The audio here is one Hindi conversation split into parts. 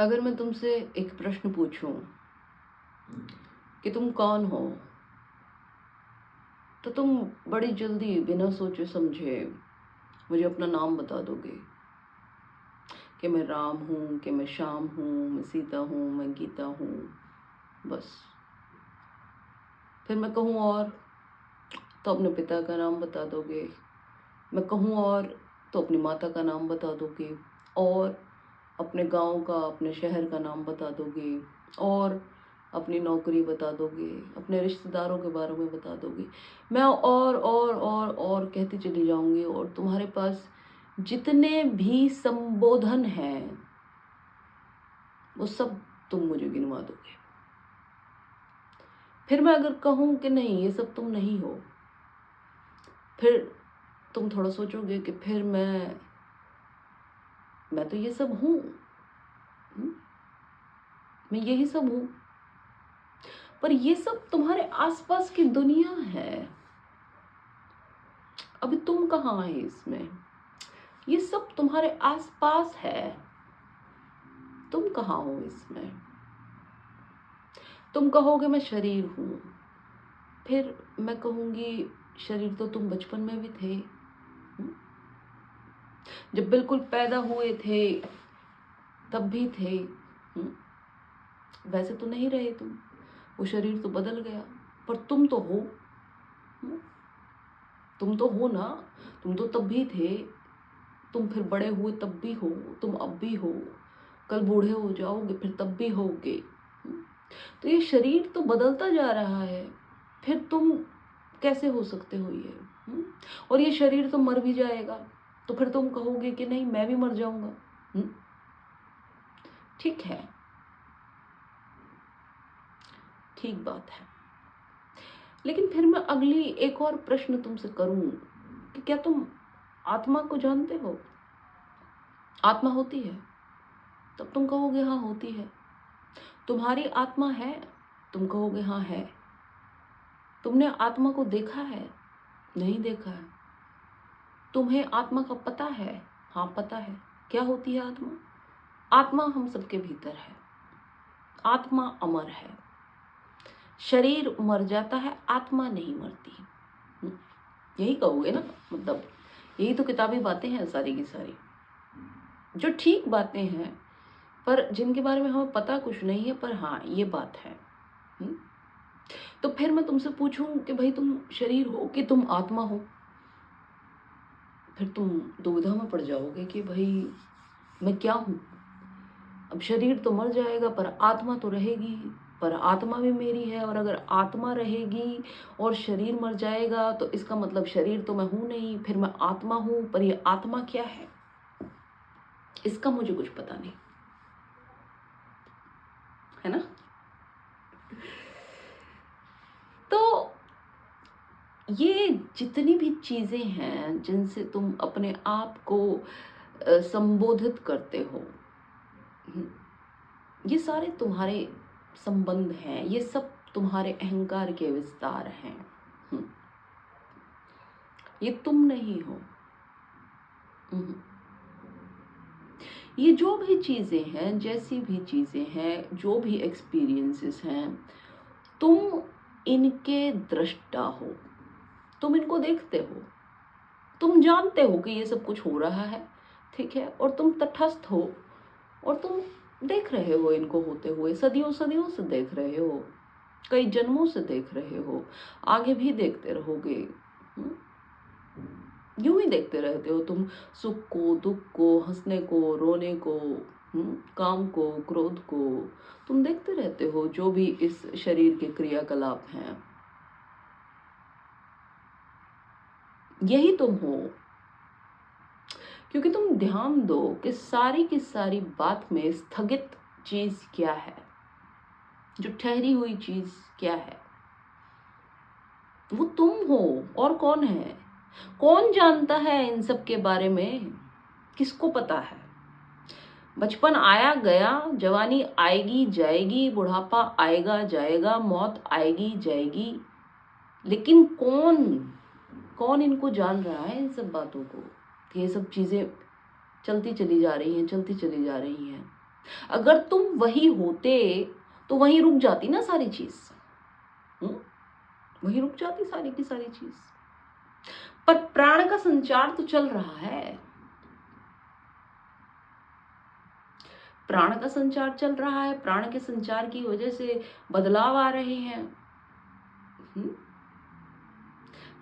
अगर मैं तुमसे एक प्रश्न पूछूं कि तुम कौन हो, तो तुम बड़ी जल्दी बिना सोचे समझे मुझे अपना नाम बता दोगे कि मैं राम हूँ, कि मैं श्याम हूँ, मैं सीता हूँ, मैं गीता हूँ। बस। फिर मैं कहूँ और तो अपने पिता का नाम बता दोगे, मैं कहूँ और तो अपनी माता का नाम बता दोगे, और अपने गांव का, अपने शहर का नाम बता दोगे, और अपनी नौकरी बता दोगे, अपने रिश्तेदारों के बारे में बता दोगे। मैं और कहती चली जाऊंगी, और तुम्हारे पास जितने भी संबोधन हैं वो सब तुम मुझे गिनवा दोगे। फिर मैं अगर कहूँ कि नहीं, ये सब तुम नहीं हो, फिर तुम थोड़ा सोचोगे कि फिर मैं तो ये सब हूँ। मैं यही सब हूँ, पर ये सब तुम्हारे आसपास की दुनिया है। अभी तुम कहाँ है इसमें? ये सब तुम्हारे आसपास है, तुम कहाँ हो इसमें? तुम कहोगे मैं शरीर हूँ, फिर मैं कहूँगी शरीर तो तुम बचपन में भी थे। जब बिल्कुल पैदा हुए थे तब भी थे। वैसे तो नहीं रहे तुम, वो शरीर तो बदल गया, पर तुम तो हो। तुम तो हो ना, तुम तो तब भी थे, तुम फिर बड़े हुए तब भी हो, तुम अब भी हो, कल बूढ़े हो जाओगे फिर तब भी होगे। तो ये शरीर तो बदलता जा रहा है, फिर तुम कैसे हो सकते हो ये? और ये शरीर तो मर भी जाएगा, तो फिर तुम कहोगे कि नहीं, मैं भी मर जाऊंगा। ठीक है, ठीक बात है। लेकिन फिर मैं अगली एक और प्रश्न तुमसे करूं कि क्या तुम आत्मा को जानते हो? आत्मा होती है? तब तुम कहोगे हाँ होती है। तुम्हारी आत्मा है? तुम कहोगे हाँ है। तुमने आत्मा को देखा है? नहीं देखा है। तुम्हें आत्मा का पता है? हाँ पता है। क्या होती है आत्मा? आत्मा हम सबके भीतर है। आत्मा अमर है। शरीर मर जाता है, आत्मा नहीं मरती। यही कहोगे ना? मतलब यही तो किताबी बातें हैं सारी की सारी, जो ठीक बातें हैं, पर जिनके बारे में हमें पता कुछ नहीं है, पर हाँ ये बात है। तो फिर मैं तुमसे पूछूं कि भाई तुम शरीर हो कि तुम आत्मा हो? फिर तुम दुविधा में पड़ जाओगे कि भाई मैं क्या हूँ? अब शरीर तो मर जाएगा पर आत्मा तो रहेगी, पर आत्मा भी मेरी है, और अगर आत्मा रहेगी और शरीर मर जाएगा तो इसका मतलब शरीर तो मैं हूं नहीं, फिर मैं आत्मा हूं, पर ये आत्मा क्या है इसका मुझे कुछ पता नहीं है ना। तो ये जितनी भी चीजें हैं जिनसे तुम अपने आप को संबोधित करते हो, ये सारे तुम्हारे संबंध हैं, ये सब तुम्हारे अहंकार के विस्तार हैं। ये तुम नहीं हो। ये जो भी चीजें हैं, जैसी भी चीजें हैं, जो भी एक्सपीरियंसेस हैं, तुम इनके दृष्टा हो। तुम इनको देखते हो, तुम जानते हो कि ये सब कुछ हो रहा है, ठीक है, और तुम तटस्थ हो, और तुम देख रहे हो इनको होते हुए, सदियों सदियों से देख रहे हो, कई जन्मों से देख रहे हो, आगे भी देखते रहोगे। यूं ही देखते रहते हो तुम, सुख को, दुख को, हंसने को, रोने को, काम को, क्रोध को, तुम देखते रहते हो, जो भी इस शरीर के क्रियाकलाप हैं, यही तुम हो। क्योंकि तुम ध्यान दो कि सारी की सारी बात में स्थगित चीज क्या है, जो ठहरी हुई चीज क्या है? वो तुम हो, और कौन है? कौन जानता है इन सब के बारे में? किसको पता है? बचपन आया गया, जवानी आएगी जाएगी, बुढ़ापा आएगा जाएगा, मौत आएगी जाएगी, लेकिन कौन कौन इनको जान रहा है, इन सब बातों को? ये सब चीजें चलती चली जा रही हैं, चलती चली जा रही हैं। अगर तुम वही होते तो वहीं रुक जाती ना सारी चीज। वहीं रुक जाती सारी की सारी चीज। पर प्राण का संचार तो चल रहा है, प्राण का संचार चल रहा है। प्राण के संचार की वजह से बदलाव आ रहे हैं।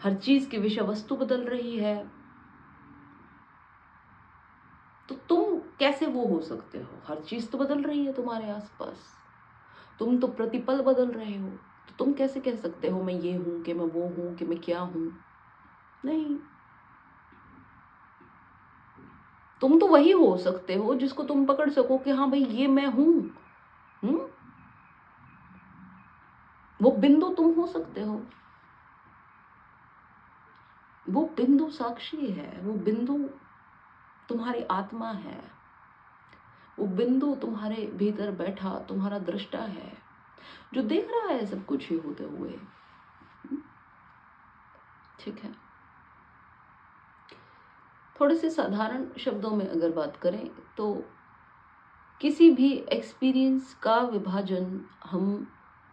हर चीज की विषय वस्तु बदल रही है। तो तुम कैसे वो हो सकते हो? हर चीज तो बदल रही है तुम्हारे आसपास, तुम तो प्रतिपल बदल रहे हो। तो तुम कैसे कह सकते हो मैं ये हूं, कि मैं वो हूं, कि मैं क्या हूं? नहीं, तुम तो वही हो सकते हो जिसको तुम पकड़ सको कि हाँ भाई ये मैं हूं। वो बिंदु तुम हो सकते हो। वो बिंदु साक्षी है, वो बिंदु तुम्हारी आत्मा है, वो बिंदु तुम्हारे भीतर बैठा तुम्हारा दृष्टा है, जो देख रहा है सब कुछ ही होते हुए। ठीक है, थोड़े से साधारण शब्दों में अगर बात करें तो किसी भी एक्सपीरियंस का विभाजन हम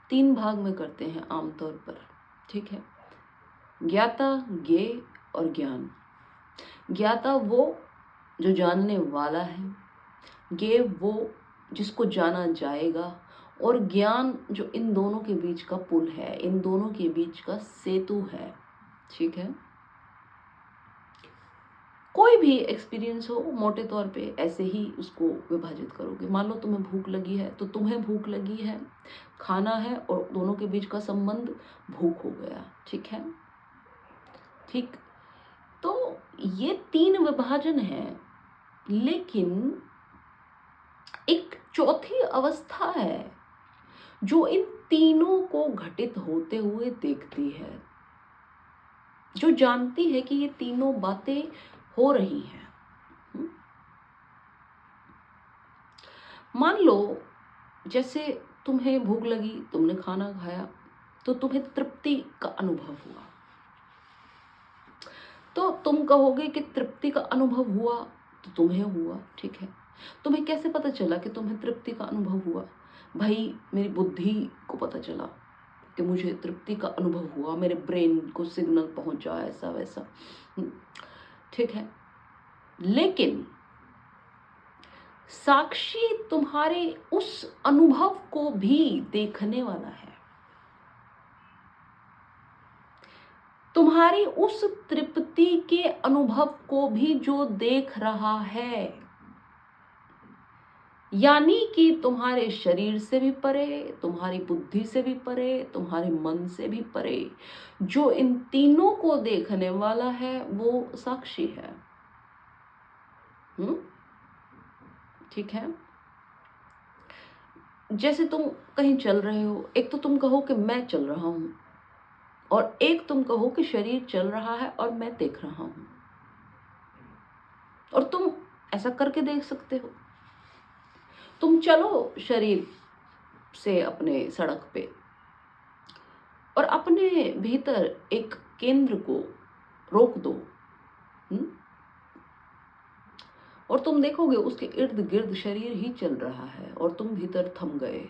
3 भाग में करते हैं आमतौर पर। ठीक है, ज्ञाता, ज्ञेय और ज्ञान। ज्ञाता वो जो जानने वाला है, ज्ञेय वो जिसको जाना जाएगा, और ज्ञान जो इन दोनों के बीच का पुल है, इन दोनों के बीच का सेतु है। ठीक है, कोई भी एक्सपीरियंस हो मोटे तौर पे ऐसे ही उसको विभाजित करोगे। मान लो तुम्हें भूख लगी है, तो तुम्हें भूख लगी है, खाना है, और दोनों के बीच का संबंध भूख हो गया। ठीक है, ठीक। तो ये 3 विभाजन है, लेकिन एक चौथी अवस्था है जो इन तीनों को घटित होते हुए देखती है, जो जानती है कि ये तीनों बातें हो रही हैं। मान लो जैसे तुम्हें भूख लगी, तुमने खाना खाया, तो तुम्हें तृप्ति का अनुभव हुआ। तो तुम कहोगे कि तृप्ति का अनुभव हुआ तो तुम्हें हुआ। ठीक है, तुम्हें कैसे पता चला कि तुम्हें तृप्ति का अनुभव हुआ? भाई मेरी बुद्धि को पता चला कि मुझे तृप्ति का अनुभव हुआ, मेरे ब्रेन को सिग्नल पहुंचा, ऐसा वैसा। ठीक है, लेकिन साक्षी तुम्हारे उस अनुभव को भी देखने वाला है, तुम्हारी उस तृप्ति के अनुभव को भी जो देख रहा है। यानी कि तुम्हारे शरीर से भी परे, तुम्हारी बुद्धि से भी परे, तुम्हारे मन से भी परे, जो इन तीनों को देखने वाला है वो साक्षी है। ठीक है, जैसे तुम कहीं चल रहे हो, एक तो तुम कहो कि मैं चल रहा हूं, और एक तुम कहो कि शरीर चल रहा है और मैं देख रहा हूं। और तुम ऐसा करके देख सकते हो। तुम चलो शरीर से अपने सड़क पे, और अपने भीतर एक केंद्र को रोक दो। और तुम देखोगे उसके इर्द गिर्द शरीर ही चल रहा है, और तुम भीतर थम गए,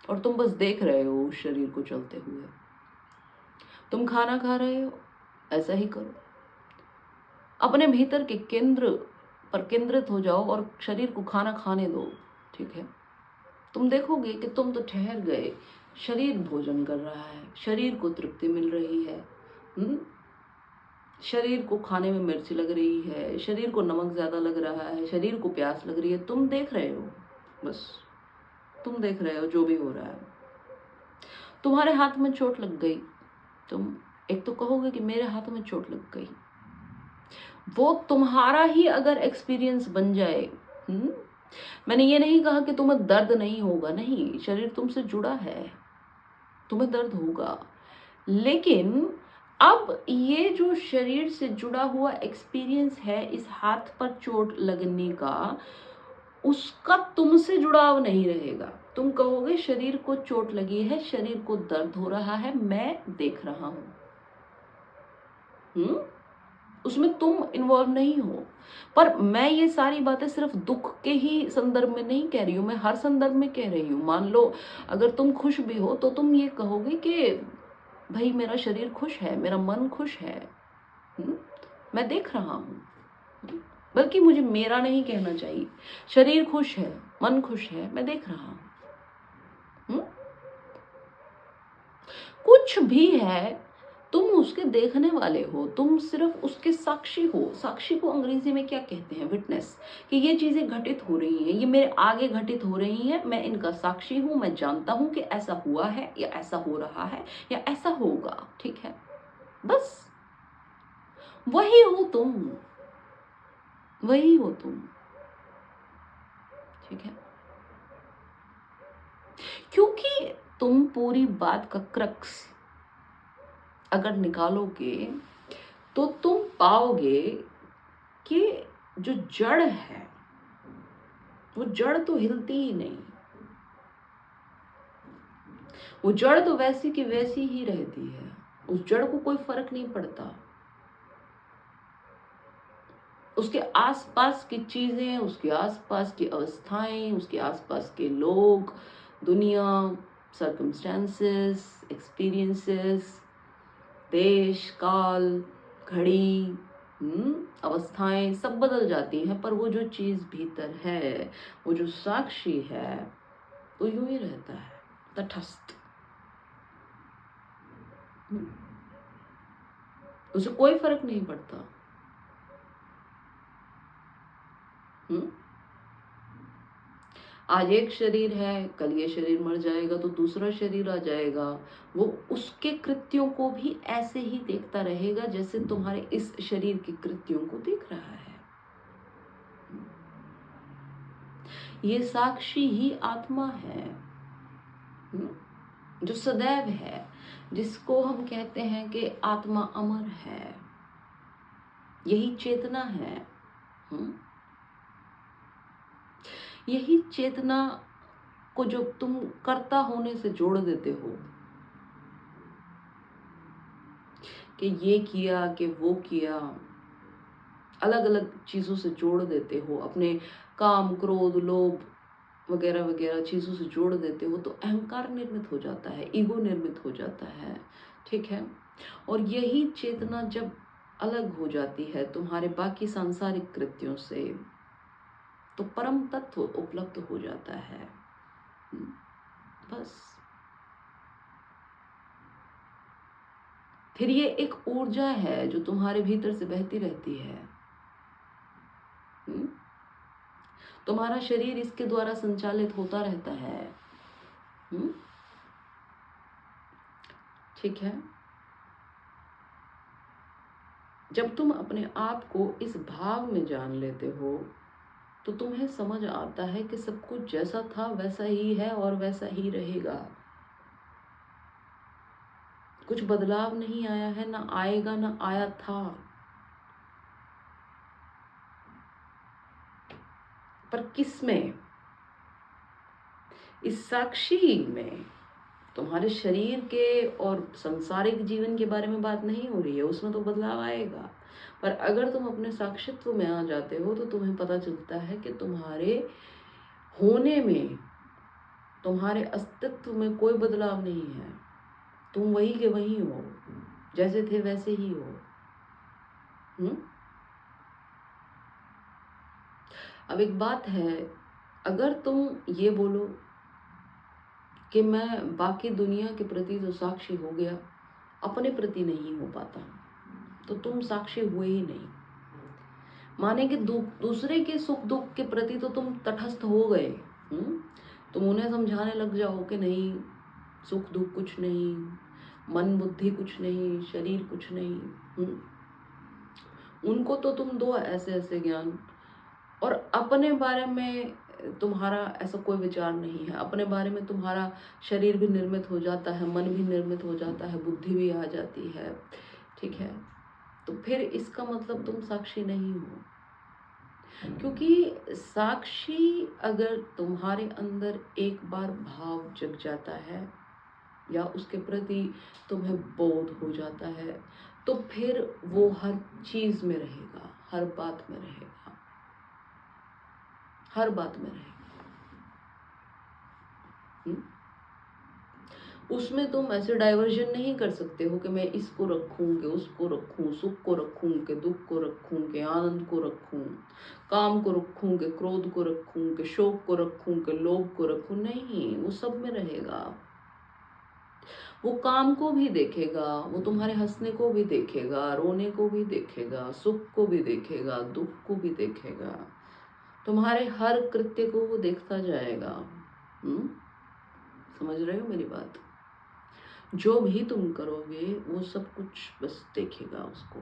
और तुम बस देख रहे हो उस शरीर को चलते हुए। तुम खाना खा रहे हो, ऐसा ही करो, अपने भीतर के केंद्र पर केंद्रित हो जाओ और शरीर को खाना खाने दो। ठीक है, तुम देखोगे कि तुम तो ठहर गए, शरीर भोजन कर रहा है, शरीर को तृप्ति मिल रही है। शरीर को खाने में मिर्च लग रही है, शरीर को नमक ज्यादा लग रहा है, शरीर को प्यास लग रही है। तुम देख रहे हो, बस तुम देख रहे हो जो भी हो रहा है। तुम्हारे हाथ में चोट लग गई, तुम एक तो कहोगे कि मेरे हाथ में चोट लग गई। वो तुम्हारा ही अगर एक्सपीरियंस बन जाए, मैंने ये नहीं कहा कि तुम्हें दर्द नहीं होगा, नहीं, शरीर तुमसे जुड़ा है, तुम्हें दर्द होगा। लेकिन अब ये जो शरीर से जुड़ा हुआ एक्सपीरियंस है, इस हाथ पर चोट लगने का, उसका तुमसे जुड़ाव नहीं रहेगा। तुम कहोगे शरीर को चोट लगी है, शरीर को दर्द हो रहा है, मैं देख रहा हूं। उसमें तुम इन्वॉल्व नहीं हो। पर मैं ये सारी बातें सिर्फ दुख के ही संदर्भ में नहीं कह रही हूँ, मैं हर संदर्भ में कह रही हूँ। मान लो अगर तुम खुश भी हो तो तुम ये कहोगे कि भाई मेरा शरीर खुश है, मेरा मन खुश है, मैं देख रहा हूँ। बल्कि मुझे मेरा नहीं कहना चाहिए, शरीर खुश है, मन खुश है, मैं देख रहा हूँ। कुछ भी है, तुम उसके देखने वाले हो, तुम सिर्फ उसके साक्षी हो। साक्षी को अंग्रेजी में क्या कहते हैं? विटनेस। कि ये चीजें घटित हो रही हैं, ये मेरे आगे घटित हो रही हैं, मैं इनका साक्षी हूं, मैं जानता हूं कि ऐसा हुआ है या ऐसा हो रहा है या ऐसा होगा। ठीक है, बस वही हो तुम, वही हो तुम। ठीक है, क्योंकि तुम पूरी बात का क्रक्स अगर निकालोगे तो तुम पाओगे कि जो जड़ है वो जड़ तो हिलती ही नहीं, वो जड़ तो वैसी की वैसी ही रहती है, उस जड़ को कोई फर्क नहीं पड़ता। उसके आसपास की चीजें, उसके आसपास की अवस्थाएं, उसके आसपास के लोग, दुनिया, सर्कमस्टेंसेस, एक्सपीरियंसेस, देश काल, घड़ी, अवस्थाएं सब बदल जाती हैं, पर वो जो चीज भीतर है, वो जो साक्षी है, वो यूं ही रहता है, तटस्थ। उसे कोई फर्क नहीं पड़ता। आज एक शरीर है, कल ये शरीर मर जाएगा तो दूसरा शरीर आ जाएगा, वो उसके कृत्यों को भी ऐसे ही देखता रहेगा जैसे तुम्हारे इस शरीर के कृत्यों को देख रहा है। ये साक्षी ही आत्मा है, जो सदैव है, जिसको हम कहते हैं कि आत्मा अमर है, यही चेतना है। यही चेतना को जो तुम कर्ता होने से जोड़ देते हो, कि ये किया कि वो किया, अलग अलग चीजों से जोड़ देते हो, अपने काम, क्रोध, लोभ वगैरह वगैरह चीजों से जोड़ देते हो, तो अहंकार निर्मित हो जाता है, ईगो निर्मित हो जाता है। ठीक है, और यही चेतना जब अलग हो जाती है तुम्हारे बाकी सांसारिक कृत्यों से, तो परम तत्व उपलब्ध हो जाता है। बस फिर ये एक ऊर्जा है जो तुम्हारे भीतर से बहती रहती है। तुम्हारा शरीर इसके द्वारा संचालित होता रहता है। ठीक है, जब तुम अपने आप को इस भाव में जान लेते हो तो तुम्हें समझ आता है कि सब कुछ जैसा था वैसा ही है और वैसा ही रहेगा। कुछ बदलाव नहीं आया है, ना आएगा, ना आया था। पर किसमें? इस साक्षी में। तुम्हारे शरीर के और संसारिक जीवन के बारे में बात नहीं हो रही है, उसमें तो बदलाव आएगा। पर अगर तुम अपने साक्षित्व में आ जाते हो तो तुम्हें पता चलता है कि तुम्हारे होने में, तुम्हारे अस्तित्व में कोई बदलाव नहीं है। तुम वही के वही हो, जैसे थे वैसे ही हो। अब एक बात है, अगर तुम ये बोलो कि मैं बाकी दुनिया के प्रति तो साक्षी हो गया, अपने प्रति नहीं हो पाता, तो तुम साक्षी हुए ही नहीं। माने कि दूसरे के सुख दुख के प्रति तो तुम तटस्थ हो गए। तुम उन्हें समझाने लग जाओ कि नहीं, सुख दुख कुछ नहीं, मन बुद्धि कुछ नहीं, शरीर कुछ नहीं। उनको तो तुम दो ऐसे ऐसे ज्ञान, और अपने बारे में तुम्हारा ऐसा कोई विचार नहीं है। अपने बारे में तुम्हारा शरीर भी निर्मित हो जाता है, मन भी निर्मित हो जाता है, बुद्धि भी आ जाती है। ठीक है, तो फिर इसका मतलब तुम साक्षी नहीं हो। क्योंकि साक्षी अगर तुम्हारे अंदर एक बार भाव जग जाता है या उसके प्रति तुम्हें बोध हो जाता है, तो फिर वो हर चीज में रहेगा, हर बात में रहेगा, हर बात में रहेगा। उसमें तुम ऐसे डाइवर्जन नहीं कर सकते हो कि मैं इसको रखूं कि उसको रखूं, सुख को रखूं कि दुख को रखूं कि आनंद को रखूं, काम को रखूं कि क्रोध को रखूं कि शोक को रखूं कि लोभ को रखूं। नहीं, वो सब में रहेगा। वो काम को भी देखेगा, वो तुम्हारे हंसने को भी देखेगा, रोने को भी देखेगा, सुख को भी देखेगा, दुख को भी देखेगा, तुम्हारे हर कृत्य को वो देखता जाएगा। समझ रहे हो मेरी बात? जो भी तुम करोगे वो सब कुछ बस देखेगा उसको,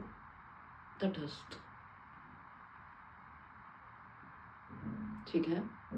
तटस्थ। ठीक है।